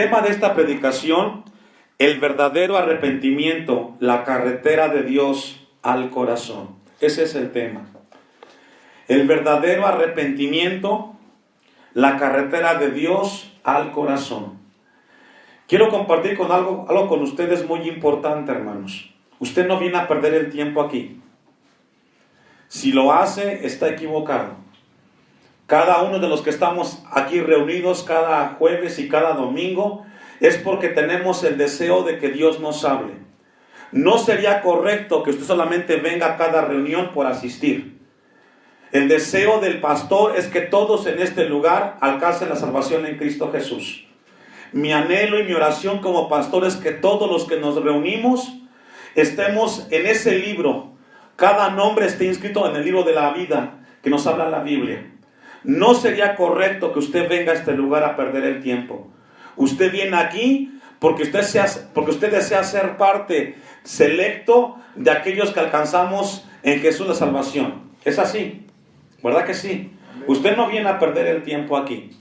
tema de esta predicación, el verdadero arrepentimiento, la carretera de Dios al corazón. Ese es el tema. El verdadero arrepentimiento, la carretera de Dios al corazón. Quiero compartir con algo con ustedes muy importante, hermanos. Usted no viene a perder el tiempo aquí. Si lo hace, está equivocado. Cada uno de los que estamos aquí reunidos cada jueves y cada domingo es porque tenemos el deseo de que Dios nos hable. No sería correcto que usted solamente venga a cada reunión por asistir. El deseo del pastor es que todos en este lugar alcancen la salvación en Cristo Jesús. Mi anhelo y mi oración como pastor es que todos los que nos reunimos estemos en ese libro. Cada nombre esté inscrito en el libro de la vida que nos habla la Biblia. No sería correcto que usted venga a este lugar a perder el tiempo. Usted viene aquí porque usted desea ser parte selecto de aquellos que alcanzamos en Jesús la salvación. Es así, ¿verdad que sí? Usted no viene a perder el tiempo aquí.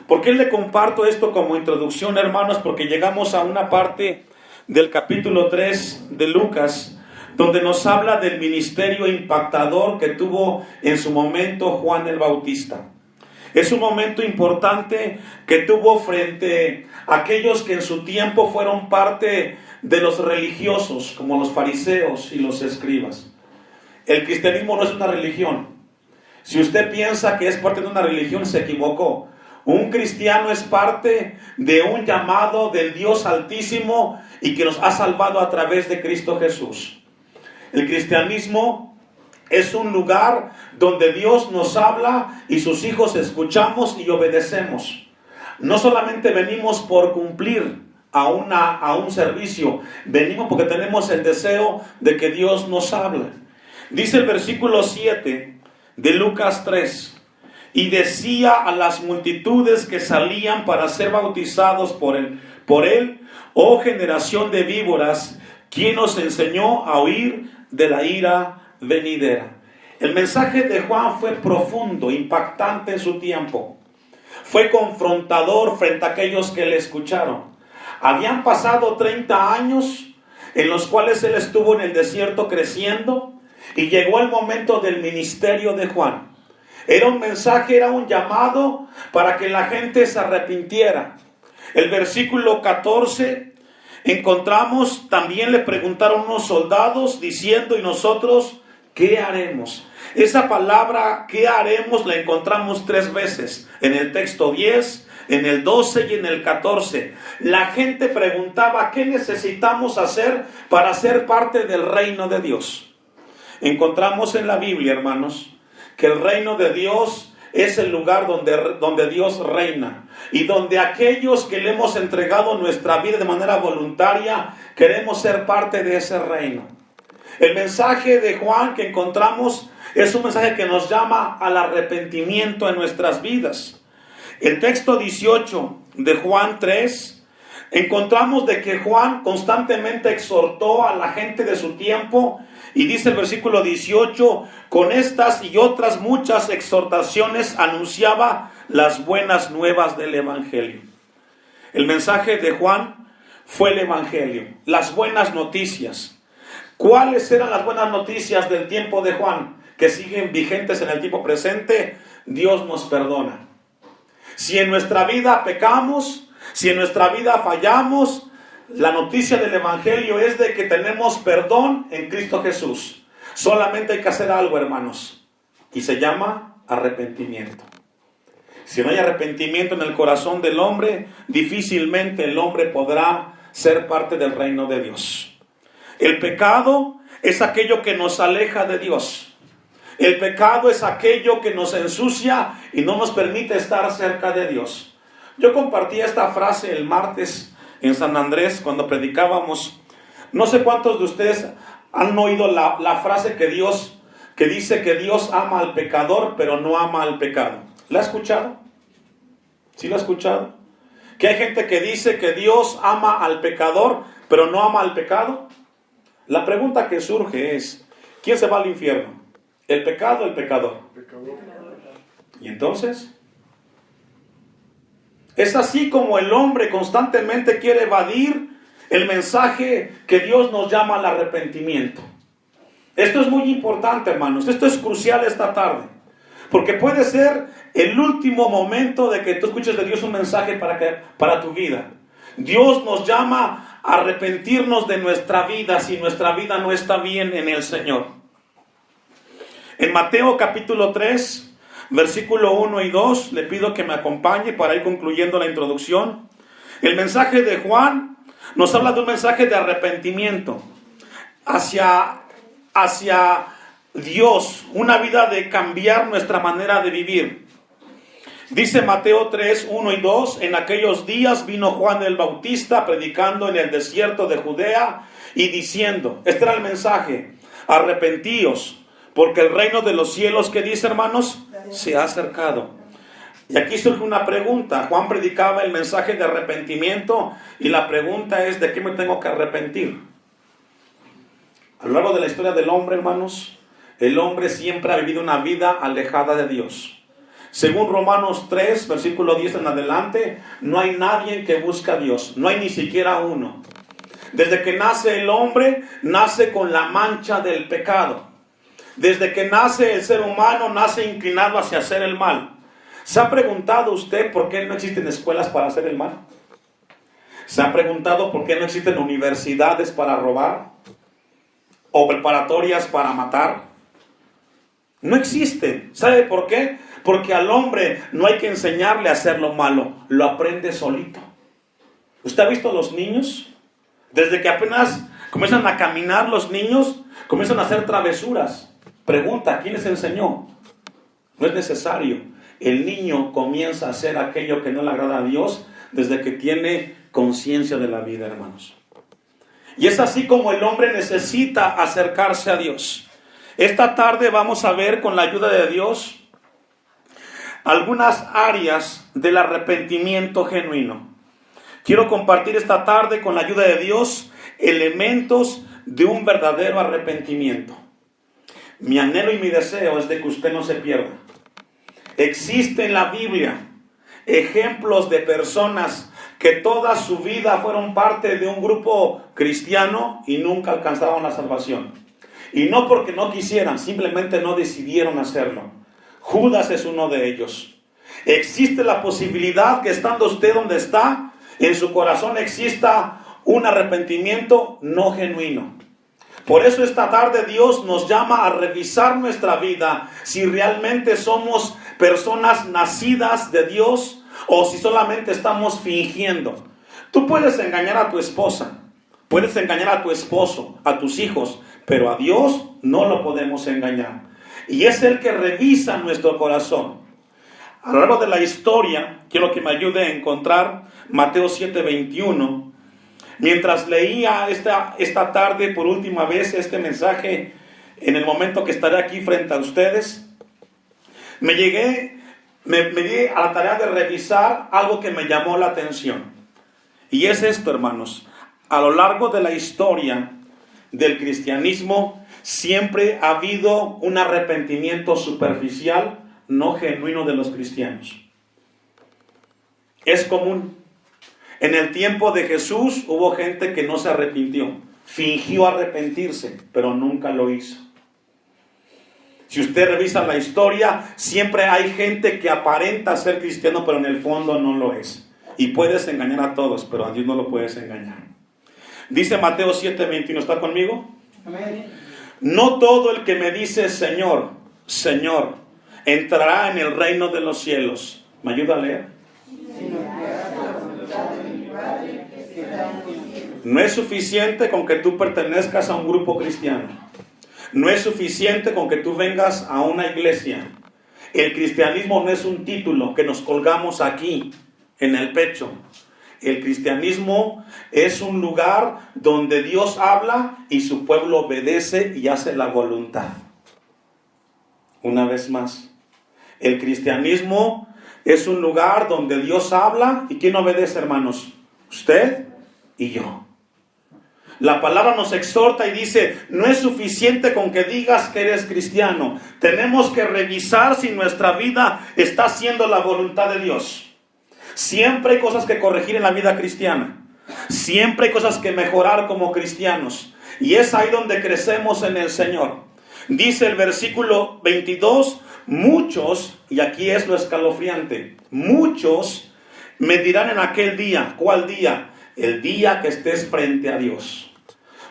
¿Por qué le comparto esto como introducción, hermanos? Porque llegamos a una parte del capítulo 3 de Lucas, donde nos habla del ministerio impactador que tuvo en su momento Juan el Bautista. Es un momento importante que tuvo frente a aquellos que en su tiempo fueron parte de los religiosos, como los fariseos y los escribas. El cristianismo no es una religión. Si usted piensa que es parte de una religión, se equivocó. Un cristiano es parte de un llamado del Dios Altísimo y que nos ha salvado a través de Cristo Jesús. El cristianismo es un lugar donde Dios nos habla y sus hijos escuchamos y obedecemos. No solamente venimos por cumplir a un servicio, venimos porque tenemos el deseo de que Dios nos hable. Dice el versículo 7 de Lucas 3. Y decía a las multitudes que salían para ser bautizados por él, oh generación de víboras, ¿quién os enseñó a huir de la ira venidera? El mensaje de Juan fue profundo, impactante en su tiempo. Fue confrontador frente a aquellos que le escucharon. Habían pasado 30 años en los cuales él estuvo en el desierto creciendo y llegó el momento del ministerio de Juan. Era un mensaje, era un llamado para que la gente se arrepintiera. El versículo 14 encontramos, también le preguntaron unos soldados diciendo, ¿y nosotros qué haremos? Esa palabra, ¿qué haremos?, la encontramos 3 veces. En el texto 10, en el 12 y en el 14. La gente preguntaba, ¿qué necesitamos hacer para ser parte del reino de Dios? Encontramos en la Biblia, hermanos, que el reino de Dios es el lugar donde Dios reina y donde aquellos que le hemos entregado nuestra vida de manera voluntaria queremos ser parte de ese reino. El mensaje de Juan que encontramos es un mensaje que nos llama al arrepentimiento en nuestras vidas. El texto 18 de Juan 3 encontramos de que Juan constantemente exhortó a la gente de su tiempo. Y dice el versículo 18, con estas y otras muchas exhortaciones anunciaba las buenas nuevas del Evangelio. El mensaje de Juan fue el Evangelio, las buenas noticias. ¿Cuáles eran las buenas noticias del tiempo de Juan que siguen vigentes en el tiempo presente? Dios nos perdona. Si en nuestra vida pecamos, si en nuestra vida fallamos, la noticia del Evangelio es de que tenemos perdón en Cristo Jesús. Solamente hay que hacer algo, hermanos, y se llama arrepentimiento. Si no hay arrepentimiento en el corazón del hombre, difícilmente el hombre podrá ser parte del reino de Dios. El pecado es aquello que nos aleja de Dios. El pecado es aquello que nos ensucia y no nos permite estar cerca de Dios. Yo compartí esta frase el martes en San Andrés, cuando predicábamos. No sé cuántos de ustedes han oído la frase que dice que Dios ama al pecador, pero no ama al pecado. ¿La ha escuchado? ¿Sí la ha escuchado? Que hay gente que dice que Dios ama al pecador, pero no ama al pecado. La pregunta que surge es, ¿quién se va al infierno? ¿El pecado o el pecador? ¿Y entonces? Es así como el hombre constantemente quiere evadir el mensaje que Dios nos llama al arrepentimiento. Esto es muy importante, hermanos. Esto es crucial esta tarde. Porque puede ser el último momento de que tú escuches de Dios un mensaje para tu vida. Dios nos llama a arrepentirnos de nuestra vida si nuestra vida no está bien en el Señor. En Mateo capítulo 3, versículo 1 y 2, le pido que me acompañe para ir concluyendo la introducción. El mensaje de Juan nos habla de un mensaje de arrepentimiento hacia Dios, una vida de cambiar nuestra manera de vivir. Dice Mateo 3, 1 y 2, en aquellos días vino Juan el Bautista predicando en el desierto de Judea y diciendo, este era el mensaje, arrepentíos, porque el reino de los cielos, ¿qué dice, hermanos? Se ha acercado. Y aquí surge una pregunta. Juan predicaba el mensaje de arrepentimiento y la pregunta es, ¿de qué me tengo que arrepentir? A lo largo de la historia del hombre, hermanos, el hombre siempre ha vivido una vida alejada de Dios. Según Romanos 3, versículo 10 en adelante, no hay nadie que busque a Dios, no hay ni siquiera uno. Desde que nace el hombre, nace con la mancha del pecado. Desde que nace el ser humano, nace inclinado hacia hacer el mal. ¿Se ha preguntado usted por qué no existen escuelas para hacer el mal? ¿Se ha preguntado por qué no existen universidades para robar? ¿O preparatorias para matar? No existen. ¿Sabe por qué? Porque al hombre no hay que enseñarle a hacer lo malo, lo aprende solito. ¿Usted ha visto a los niños? Desde que apenas comienzan a caminar los niños, comienzan a hacer travesuras. Pregunta, ¿quién les enseñó? No es necesario. El niño comienza a hacer aquello que no le agrada a Dios desde que tiene conciencia de la vida, hermanos. Y es así como el hombre necesita acercarse a Dios. Esta tarde vamos a ver, con la ayuda de Dios, algunas áreas del arrepentimiento genuino. Quiero compartir esta tarde, con la ayuda de Dios, elementos de un verdadero arrepentimiento. Mi anhelo y mi deseo es de que usted no se pierda. Existe en la Biblia ejemplos de personas que toda su vida fueron parte de un grupo cristiano y nunca alcanzaron la salvación. Y no porque no quisieran, simplemente no decidieron hacerlo. Judas es uno de ellos. Existe la posibilidad que estando usted donde está, en su corazón exista un arrepentimiento no genuino. Por eso esta tarde Dios nos llama a revisar nuestra vida, si realmente somos personas nacidas de Dios o si solamente estamos fingiendo. Tú puedes engañar a tu esposa, puedes engañar a tu esposo, a tus hijos, pero a Dios no lo podemos engañar. Y es el que revisa nuestro corazón. A lo largo de la historia, quiero que me ayude a encontrar Mateo 7:21. Mientras leía esta tarde por última vez este mensaje, en el momento que estaré aquí frente a ustedes, me di a la tarea de revisar algo que me llamó la atención. Y es esto, hermanos. A lo largo de la historia del cristianismo, siempre ha habido un arrepentimiento superficial, no genuino de los cristianos. Es común. En el tiempo de Jesús hubo gente que no se arrepintió. Fingió arrepentirse, pero nunca lo hizo. Si usted revisa la historia, siempre hay gente que aparenta ser cristiano, pero en el fondo no lo es. Y puedes engañar a todos, pero a Dios no lo puedes engañar. Dice Mateo 7:21, ¿está conmigo? Amén. No todo el que me dice Señor, Señor, entrará en el reino de los cielos. ¿Me ayuda a leer? No es suficiente con que tú pertenezcas a un grupo cristiano. No es suficiente con que tú vengas a una iglesia. El cristianismo no es un título que nos colgamos aquí en el pecho. El cristianismo es un lugar donde Dios habla y su pueblo obedece y hace la voluntad. Una vez más, el cristianismo es un lugar donde Dios habla. ¿Y quién obedece, hermanos? Usted y yo. La palabra nos exhorta y dice, no es suficiente con que digas que eres cristiano. Tenemos que revisar si nuestra vida está haciendo la voluntad de Dios. Siempre hay cosas que corregir en la vida cristiana. Siempre hay cosas que mejorar como cristianos. Y es ahí donde crecemos en el Señor. Dice el versículo 22, muchos, y aquí es lo escalofriante, muchos me dirán en aquel día. ¿Cuál día? El día que estés frente a Dios.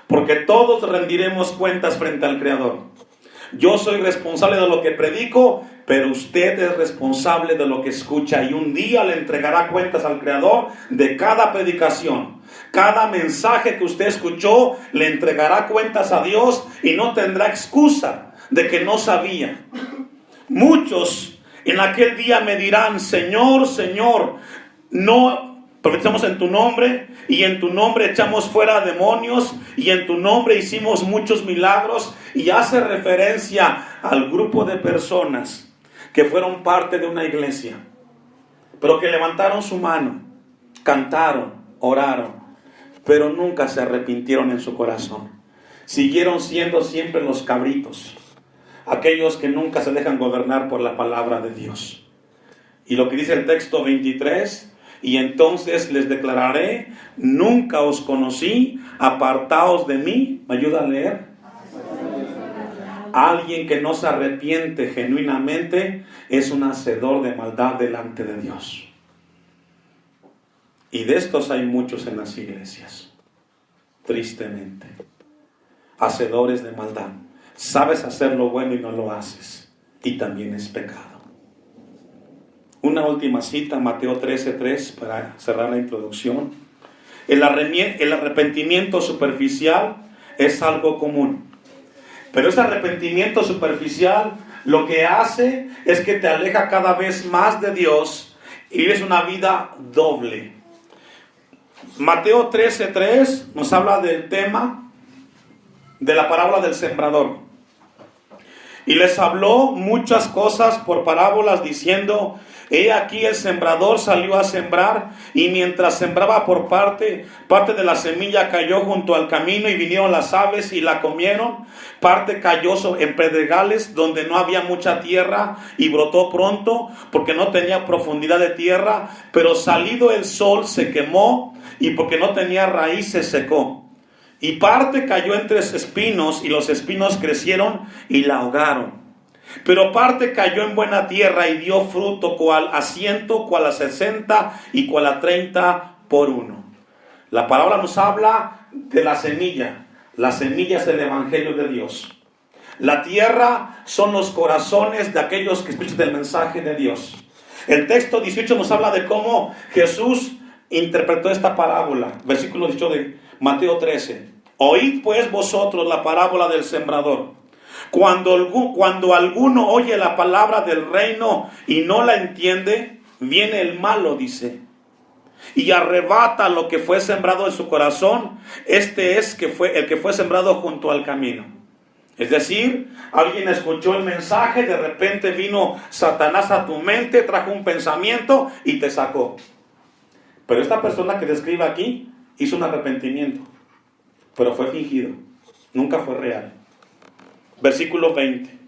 Porque todos rendiremos cuentas frente al Creador. Yo soy responsable de lo que predico, pero usted es responsable de lo que escucha. Y un día le entregará cuentas al Creador de cada predicación. Cada mensaje que usted escuchó, le entregará cuentas a Dios y no tendrá excusa de que no sabía. Muchos en aquel día me dirán, Señor, Señor, no profetizamos en tu nombre, y en tu nombre echamos fuera demonios, y en tu nombre hicimos muchos milagros. Y hace referencia al grupo de personas que fueron parte de una iglesia, pero que levantaron su mano, cantaron, oraron, pero nunca se arrepintieron en su corazón. Siguieron siendo siempre los cabritos, aquellos que nunca se dejan gobernar por la palabra de Dios. Y lo que dice el texto 23, y entonces les declararé, nunca os conocí, apartaos de mí. ¿Me ayuda a leer? Alguien que no se arrepiente genuinamente es un hacedor de maldad delante de Dios. Y de estos hay muchos en las iglesias, tristemente. Hacedores de maldad. Sabes hacer lo bueno y no lo haces, y también es pecado. Una última cita, Mateo 13:3, para cerrar la introducción. El arrepentimiento superficial es algo común. Pero ese arrepentimiento superficial lo que hace es que te aleja cada vez más de Dios y vives una vida doble. Mateo 13:3 nos habla del tema de la parábola del sembrador. Y les habló muchas cosas por parábolas diciendo, he aquí el sembrador salió a sembrar, y mientras sembraba por parte de la semilla cayó junto al camino, y vinieron las aves y la comieron. Parte cayó en pedregales donde no había mucha tierra, y brotó pronto porque no tenía profundidad de tierra, pero salido el sol se quemó, y porque no tenía raíz se secó. Y parte cayó entre espinos, y los espinos crecieron y la ahogaron. Pero parte cayó en buena tierra y dio fruto, cual a 100, cual a 60 y cual a 30 por uno. La palabra nos habla de la semilla. La semilla es el evangelio de Dios. La tierra son los corazones de aquellos que escuchan el mensaje de Dios. El texto 18 nos habla de cómo Jesús interpretó esta parábola. Versículo 18 de Mateo 13. Oíd pues vosotros la parábola del sembrador. Cuando alguno oye la palabra del reino y no la entiende, viene el malo, dice, y arrebata lo que fue sembrado en su corazón. Este es el que fue sembrado junto al camino. Es decir, alguien escuchó el mensaje, de repente vino Satanás a tu mente, trajo un pensamiento y te sacó. Pero esta persona que describe aquí hizo un arrepentimiento, pero fue fingido, nunca fue real. Versículo 20.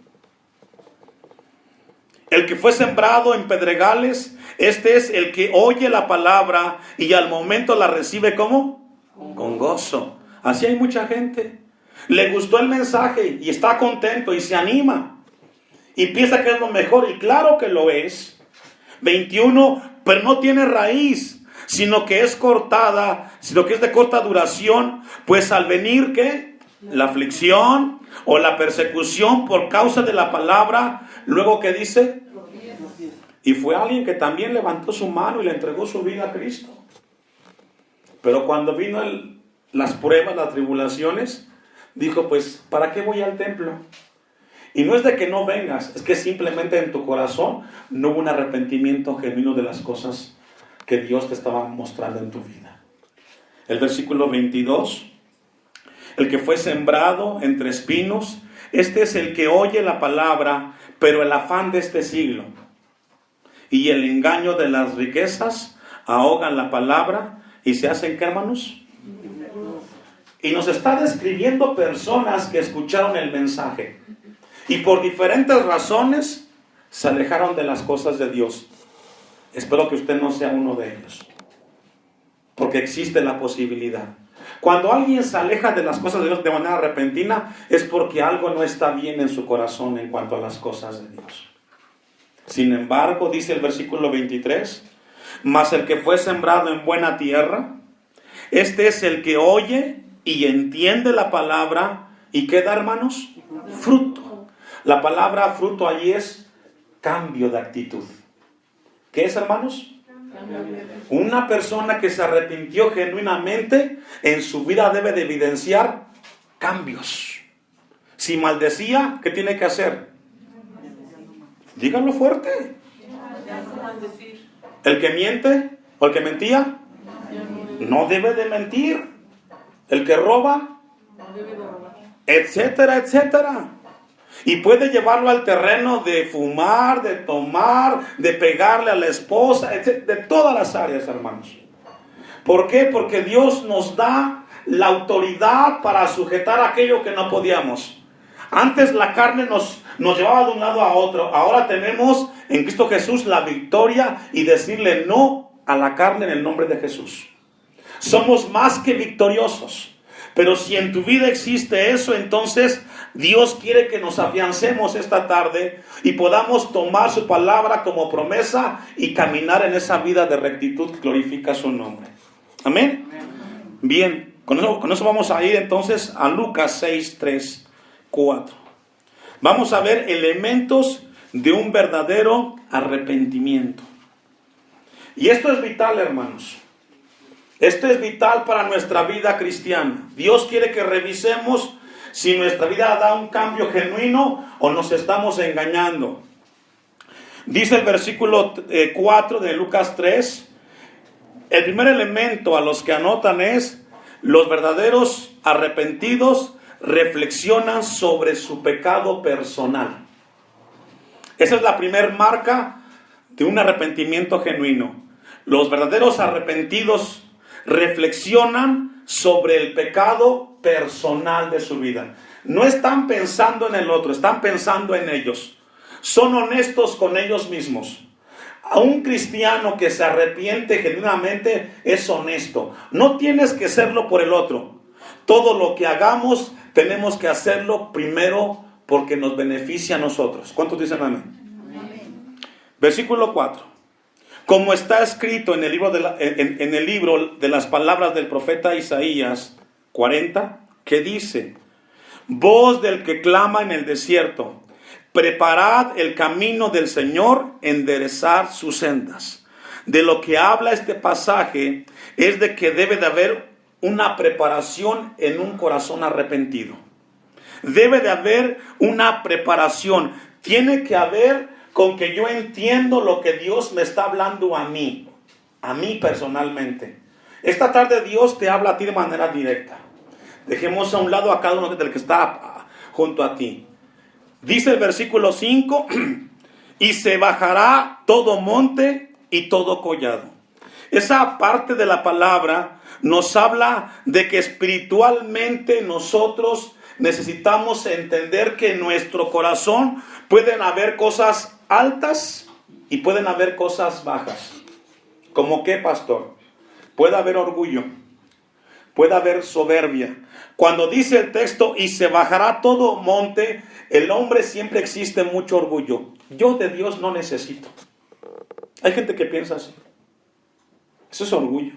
El que fue sembrado en pedregales, este es el que oye la palabra y al momento la recibe ¿cómo? Con gozo. Así hay mucha gente. Le gustó el mensaje y está contento y se anima y piensa que es lo mejor, y claro que lo es. 21, pero no tiene raíz, sino que es cortada, sino que es de corta duración, pues al venir ¿qué? La aflicción o la persecución por causa de la palabra, luego ¿qué dice? Y fue alguien que también levantó su mano y le entregó su vida a Cristo. Pero cuando vino las pruebas, las tribulaciones, dijo, pues, ¿para qué voy al templo? Y no es de que no vengas, es que simplemente en tu corazón no hubo un arrepentimiento genuino de las cosas que Dios te estaba mostrando en tu vida. El versículo 22, el que fue sembrado entre espinos, este es el que oye la palabra, pero el afán de este siglo y el engaño de las riquezas ahogan la palabra y se hacen, ¿qué, hermanos? Y nos está describiendo personas que escucharon el mensaje y por diferentes razones se alejaron de las cosas de Dios. Espero que usted no sea uno de ellos, porque existe la posibilidad. Cuando alguien se aleja de las cosas de Dios de manera repentina, es porque algo no está bien en su corazón en cuanto a las cosas de Dios. Sin embargo, dice el versículo 23, mas el que fue sembrado en buena tierra, este es el que oye y entiende la palabra. ¿Y qué da, hermanos? Fruto. La palabra fruto allí es cambio de actitud. ¿Qué es, hermanos? Una persona que se arrepintió genuinamente en su vida debe de evidenciar cambios. Si maldecía, ¿qué tiene que hacer? Díganlo fuerte. El que miente o el que mentía no debe de mentir. El que roba, etcétera, etcétera. Y puede llevarlo al terreno de fumar, de tomar, de pegarle a la esposa, etcétera, de todas las áreas, hermanos. ¿Por qué? Porque Dios nos da la autoridad para sujetar aquello que no podíamos. Antes la carne nos llevaba de un lado a otro. Ahora tenemos en Cristo Jesús la victoria y decirle no a la carne en el nombre de Jesús. Somos más que victoriosos. Pero si en tu vida existe eso, entonces Dios quiere que nos afiancemos esta tarde y podamos tomar su palabra como promesa y caminar en esa vida de rectitud que glorifica su nombre. Amén. Bien, con eso vamos a ir entonces a Lucas 6, 3, 4. Vamos a ver elementos de un verdadero arrepentimiento. Y esto es vital, hermanos. Esto es vital para nuestra vida cristiana. Dios quiere que revisemos si nuestra vida da un cambio genuino o nos estamos engañando. Dice el versículo 4 de Lucas 3. El primer elemento a los que anotan es: los verdaderos arrepentidos reflexionan sobre su pecado personal. Esa es la primera marca de un arrepentimiento genuino. Los verdaderos arrepentidos reflexionan sobre el pecado personal de su vida. No están pensando en el otro, están pensando en ellos. Son honestos con ellos mismos. A un cristiano que se arrepiente genuinamente es honesto. No tienes que serlo por el otro. Todo lo que hagamos tenemos que hacerlo primero porque nos beneficia a nosotros. ¿Cuántos dicen amén? Amén. Versículo 4. Como está escrito en el libro de las palabras del profeta Isaías 40, que dice: voz del que clama en el desierto, preparad el camino del Señor, enderezad sus sendas. De lo que habla este pasaje es de que debe de haber una preparación en un corazón arrepentido. Debe de haber una preparación. Tiene que haber con que yo entiendo lo que Dios me está hablando a mí personalmente. Esta tarde Dios te habla a ti de manera directa. Dejemos a un lado a cada uno del que está junto a ti. Dice el versículo 5, y se bajará todo monte y todo collado. Esa parte de la palabra nos habla de que espiritualmente nosotros necesitamos entender que en nuestro corazón pueden haber cosas altas y pueden haber cosas bajas. ¿Cómo qué, pastor? Puede haber orgullo, puede haber soberbia. Cuando dice el texto, y se bajará todo monte, el hombre siempre existe mucho orgullo. Yo de Dios no necesito. Hay gente que piensa así. Eso es orgullo.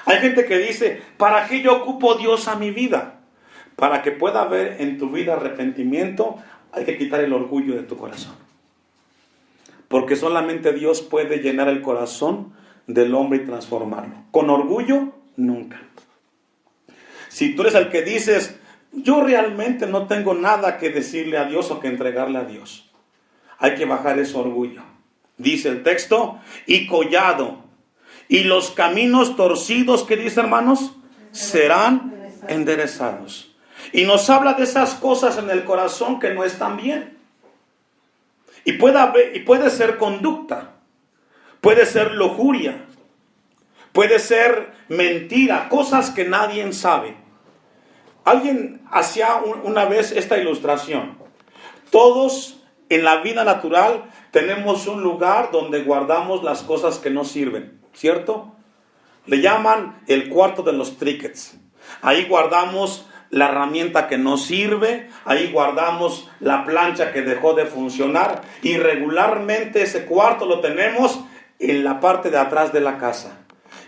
Hay gente que dice: ¿para qué yo ocupo Dios a mi vida? Para que pueda haber en tu vida arrepentimiento, hay que quitar el orgullo de tu corazón. Porque solamente Dios puede llenar el corazón del hombre y transformarlo. Con orgullo, nunca. Si tú eres el que dices: yo realmente no tengo nada que decirle a Dios o que entregarle a Dios, hay que bajar ese orgullo. Dice el texto: y collado, y los caminos torcidos, ¿qué dice, hermanos? Serán enderezados. Y nos habla de esas cosas en el corazón que no están bien. Y puede ser conducta, puede ser lujuria, puede ser mentira, cosas que nadie sabe. Alguien hacía una vez esta ilustración. Todos en la vida natural tenemos un lugar donde guardamos las cosas que no sirven, ¿cierto? Le llaman el cuarto de los trinkets. Ahí guardamos la herramienta que no sirve, ahí guardamos la plancha que dejó de funcionar, y regularmente ese cuarto lo tenemos en la parte de atrás de la casa.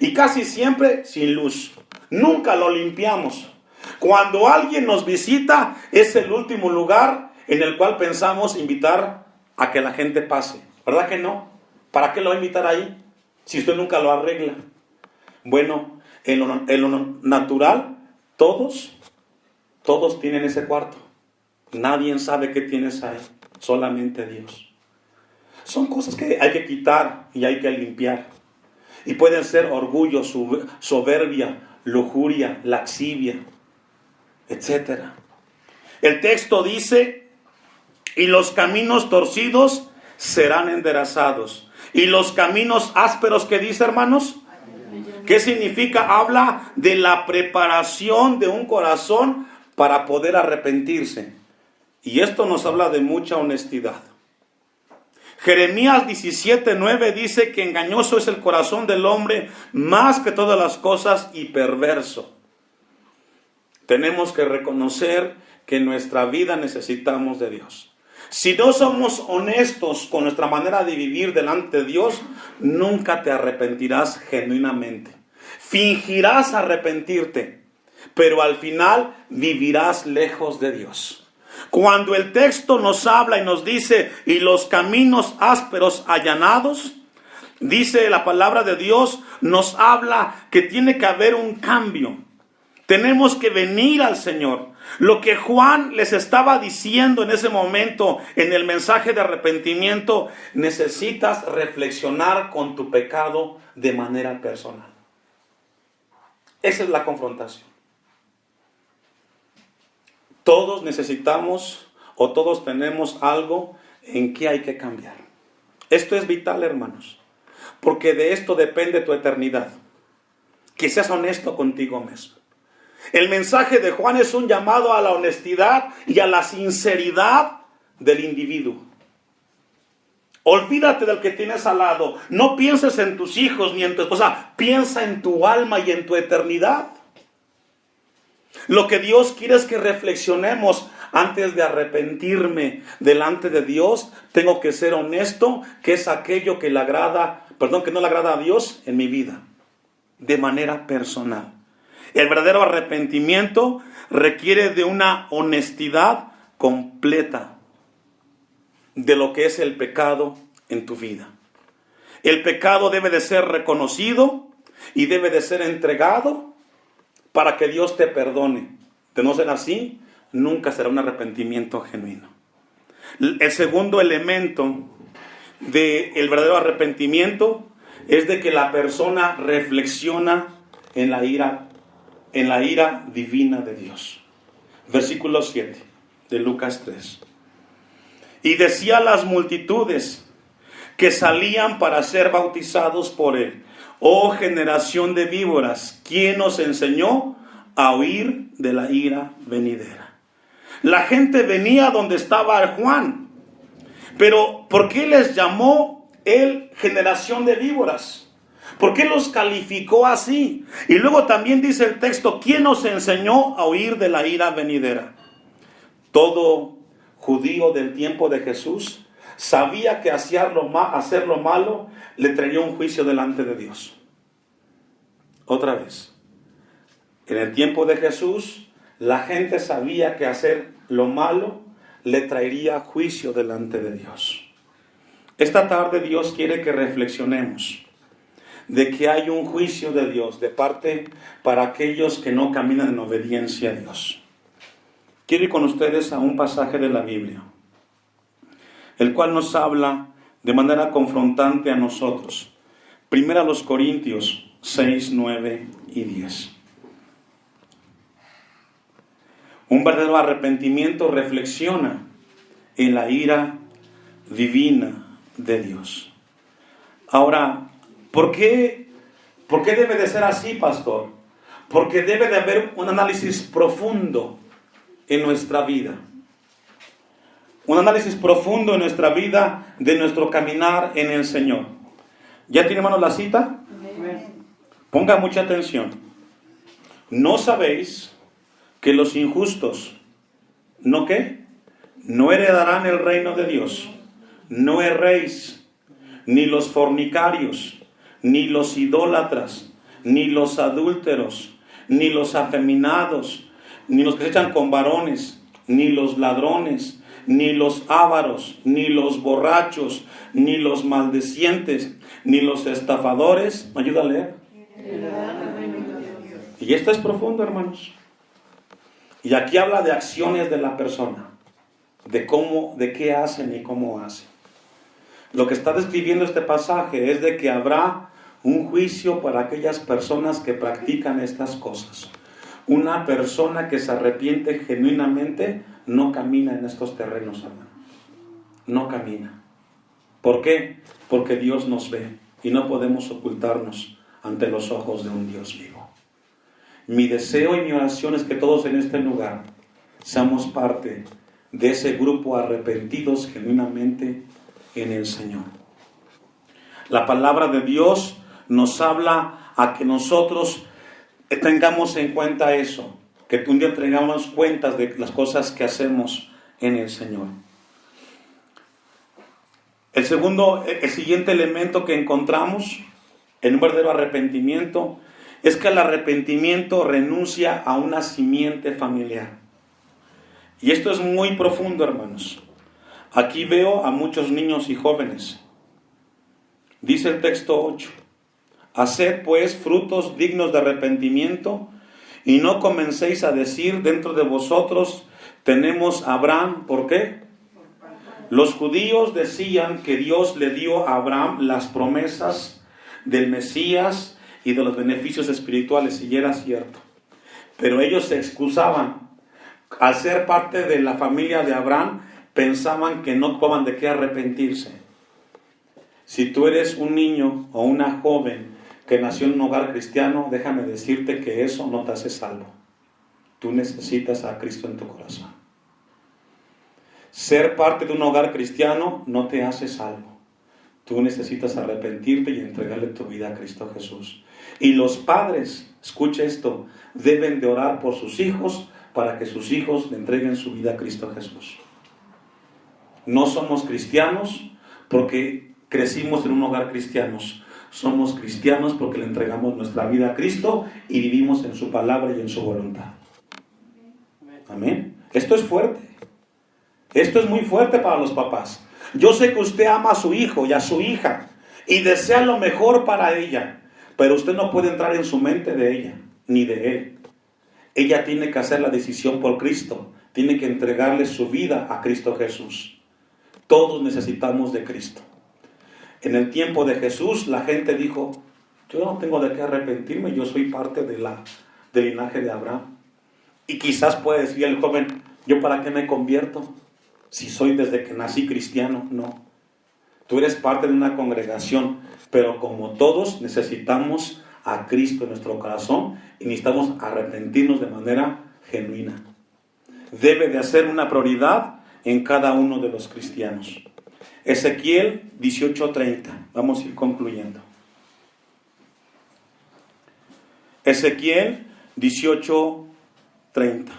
Y casi siempre sin luz. Nunca lo limpiamos. Cuando alguien nos visita, es el último lugar en el cual pensamos invitar a que la gente pase. ¿Verdad que no? ¿Para qué lo va a invitar ahí si usted nunca lo arregla? Bueno, en lo natural, todos tienen ese cuarto. Nadie sabe qué tienes ahí, solamente Dios. Son cosas que hay que quitar y hay que limpiar. Y pueden ser orgullo, soberbia, lujuria, laxivia, etc. El texto dice: y los caminos torcidos serán enderezados. Y los caminos ásperos, ¿qué dice, hermanos? ¿Qué significa? Habla de la preparación de un corazón para poder arrepentirse. Y esto nos habla de mucha honestidad. Jeremías 17:9 dice que engañoso es el corazón del hombre más que todas las cosas y perverso. Tenemos que reconocer que en nuestra vida necesitamos de Dios. Si no somos honestos con nuestra manera de vivir delante de Dios, nunca te arrepentirás genuinamente. Fingirás arrepentirte, pero al final vivirás lejos de Dios. Cuando el texto nos habla y nos dice, y los caminos ásperos allanados, dice la palabra de Dios, nos habla que tiene que haber un cambio. Tenemos que venir al Señor. Lo que Juan les estaba diciendo en ese momento, en el mensaje de arrepentimiento, necesitas reflexionar con tu pecado de manera personal. Esa es la confrontación. Todos necesitamos o todos tenemos algo en que hay que cambiar. Esto es vital, hermanos, porque de esto depende tu eternidad. Que seas honesto contigo mismo. El mensaje de Juan es un llamado a la honestidad y a la sinceridad del individuo. Olvídate del que tienes al lado. No pienses en tus hijos ni en tu esposa. Piensa en tu alma y en tu eternidad. Lo que Dios quiere es que reflexionemos. Antes de arrepentirme delante de Dios, tengo que ser honesto, que es aquello que no le agrada a Dios en mi vida, de manera personal. El verdadero arrepentimiento requiere de una honestidad completa de lo que es el pecado en tu vida. El pecado debe de ser reconocido y debe de ser entregado para que Dios te perdone. De no ser así, nunca será un arrepentimiento genuino. El segundo elemento del verdadero arrepentimiento es de que la persona reflexiona en la ira divina de Dios. Versículo 7 de Lucas 3. Y decía a las multitudes que salían para ser bautizados por él: oh generación de víboras, ¿quién os enseñó a huir de la ira venidera? La gente venía donde estaba Juan. Pero ¿por qué les llamó él generación de víboras? ¿Por qué los calificó así? Y luego también dice el texto: ¿quién nos enseñó a huir de la ira venidera? Todo judío del tiempo de Jesús sabía que hacer lo malo le traería un juicio delante de Dios. Otra vez, en el tiempo de Jesús, la gente sabía que hacer lo malo le traería juicio delante de Dios. Esta tarde Dios quiere que reflexionemos de que hay un juicio de Dios de parte para aquellos que no caminan en obediencia a Dios. Quiero ir con ustedes a un pasaje de la Biblia, el cual nos habla de manera confrontante a nosotros. Primera a los Corintios 6, 9 y 10. Un verdadero arrepentimiento reflexiona en la ira divina de Dios. Ahora, ¿por qué debe de ser así, pastor? Porque debe de haber un análisis profundo en nuestra vida. un análisis profundo en nuestra vida, de nuestro caminar en el Señor. ¿Ya tiene hermanos la cita? Ponga mucha atención. ¿No sabéis que los injustos, no qué? No heredarán el reino de Dios? No erréis, ni los fornicarios, ni los idólatras, ni los adúlteros, ni los afeminados, ni los que se echan con varones, ni los ladrones, ni los ávaros, ni los borrachos, ni los maldecientes, ni los estafadores. ¿Me ayuda a leer? Y esto es profundo, hermanos. Y aquí habla de acciones de la persona, de qué hacen y cómo hacen. Lo que está describiendo este pasaje es de que habrá un juicio para aquellas personas que practican estas cosas. Una persona que se arrepiente genuinamente no camina en estos terrenos, hermano. No camina. ¿Por qué? Porque Dios nos ve y no podemos ocultarnos ante los ojos de un Dios vivo. Mi deseo y mi oración es que todos en este lugar seamos parte de ese grupo arrepentidos genuinamente en el Señor. La palabra de Dios nos habla a que nosotros tengamos en cuenta eso, que un día tengamos cuentas de las cosas que hacemos en el Señor. El siguiente elemento que encontramos en un verdadero arrepentimiento es que el arrepentimiento renuncia a una simiente familiar. Y esto es muy profundo, hermanos. Aquí veo a muchos niños y jóvenes. Dice el texto 8: haced pues frutos dignos de arrepentimiento, y no comencéis a decir dentro de vosotros, tenemos a Abraham. ¿Por qué? Los judíos decían que Dios le dio a Abraham las promesas del Mesías y de los beneficios espirituales, y era cierto. Pero ellos se excusaban. Al ser parte de la familia de Abraham, pensaban que no tenían de qué arrepentirse. Si tú eres un niño o una joven que nació en un hogar cristiano, déjame decirte que eso no te hace salvo. Tú necesitas a Cristo en tu corazón. Ser parte de un hogar cristiano no te hace salvo. Tú necesitas arrepentirte y entregarle tu vida a Cristo Jesús. Y los padres, escuche esto, deben de orar por sus hijos para que sus hijos le entreguen su vida a Cristo Jesús. No somos cristianos porque crecimos en un hogar cristiano. Somos cristianos porque le entregamos nuestra vida a Cristo y vivimos en su palabra y en su voluntad. Amén. Esto es fuerte. Esto es muy fuerte para los papás. Yo sé que usted ama a su hijo y a su hija y desea lo mejor para ella, pero usted no puede entrar en su mente de ella, ni de él. Ella tiene que hacer la decisión por Cristo. Tiene que entregarle su vida a Cristo Jesús. Todos necesitamos de Cristo. En el tiempo de Jesús, la gente dijo, yo no tengo de qué arrepentirme, yo soy parte del linaje de Abraham. Y quizás puede decir el joven, ¿yo para qué me convierto? Si soy desde que nací cristiano. No. Tú eres parte de una congregación, pero como todos necesitamos a Cristo en nuestro corazón y necesitamos arrepentirnos de manera genuina. Debe de ser una prioridad en cada uno de los cristianos. Ezequiel 18:30. Vamos a ir concluyendo. Ezequiel 18:30.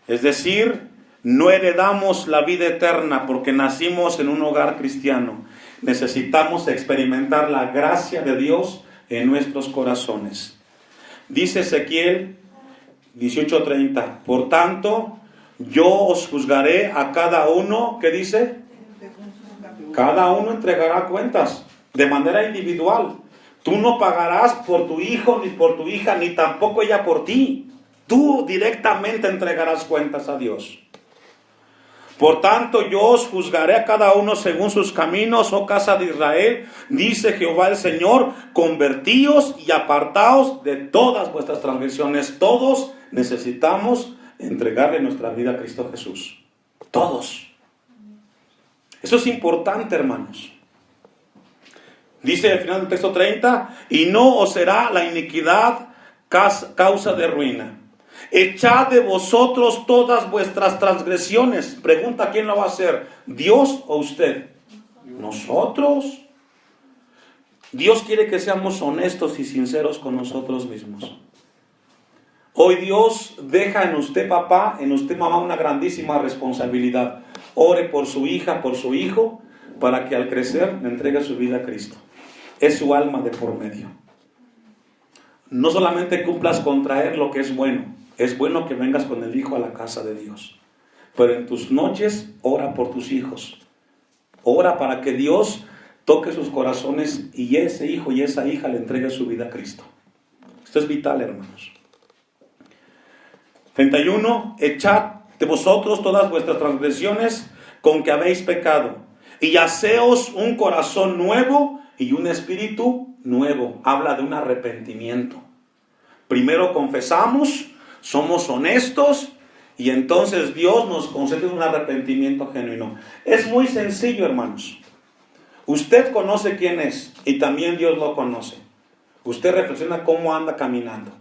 Es decir, no heredamos la vida eterna porque nacimos en un hogar cristiano. Necesitamos experimentar la gracia de Dios en nuestros corazones. Dice Ezequiel 18:30. Por tanto, yo os juzgaré a cada uno, ¿qué dice? Cada uno entregará cuentas de manera individual. Tú no pagarás por tu hijo ni por tu hija, ni tampoco ella por ti. Tú directamente entregarás cuentas a Dios. Por tanto, yo os juzgaré a cada uno según sus caminos, oh casa de Israel, dice Jehová el Señor, convertíos y apartaos de todas vuestras transgresiones. Todos necesitamos entregarle nuestra vida a Cristo Jesús. Todos. Eso es importante, hermanos. Dice al final del texto 30, y no os será la iniquidad causa de ruina. echad de vosotros todas vuestras transgresiones. Pregunta, ¿quién lo va a hacer? ¿Dios o usted? Nosotros. Dios quiere que seamos honestos y sinceros con nosotros mismos. Hoy Dios deja en usted, papá, en usted, mamá, una grandísima responsabilidad. Ore por su hija, por su hijo, para que al crecer le entregue su vida a Cristo. Es su alma de por medio. No solamente cumplas con traer lo que es bueno que vengas con el hijo a la casa de Dios. Pero en tus noches, ora por tus hijos. Ora para que Dios toque sus corazones y ese hijo y esa hija le entregue su vida a Cristo. Esto es vital, hermanos. 31. Echad de vosotros todas vuestras transgresiones con que habéis pecado, y haceos un corazón nuevo y un espíritu nuevo. Habla de un arrepentimiento. Primero confesamos, somos honestos, y entonces Dios nos concede un arrepentimiento genuino. Es muy sencillo, hermanos. Usted conoce quién es y también Dios lo conoce. Usted reflexiona cómo anda caminando.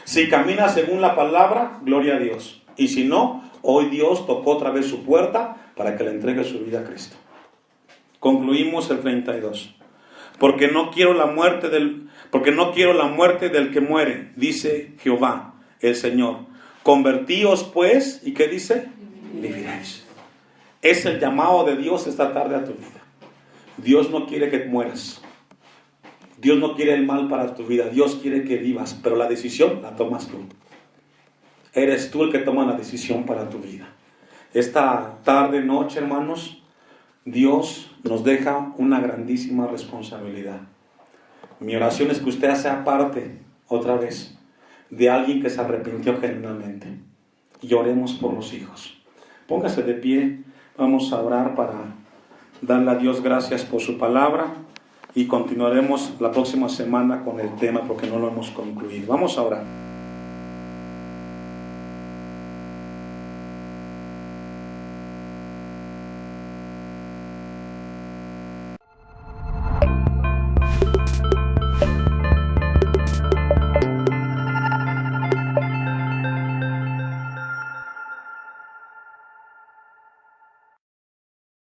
Si camina según la palabra, gloria a Dios. Y si no, hoy Dios tocó otra vez su puerta para que le entregue su vida a Cristo. Concluimos el 32. Porque no quiero la muerte del que muere, dice Jehová, el Señor. Convertíos pues, ¿y qué dice? Viviréis. Es el llamado de Dios esta tarde a tu vida. Dios no quiere que mueras. Dios no quiere el mal para tu vida. Dios quiere que vivas, pero la decisión la tomas tú. Eres tú el que toma la decisión para tu vida. Esta tarde, noche, hermanos, Dios nos deja una grandísima responsabilidad. Mi oración es que usted sea parte, otra vez, de alguien que se arrepintió genuinamente. Y oremos por los hijos. Póngase de pie, vamos a orar para darle a Dios gracias por su palabra y continuaremos la próxima semana con el tema porque no lo hemos concluido. Vamos a orar.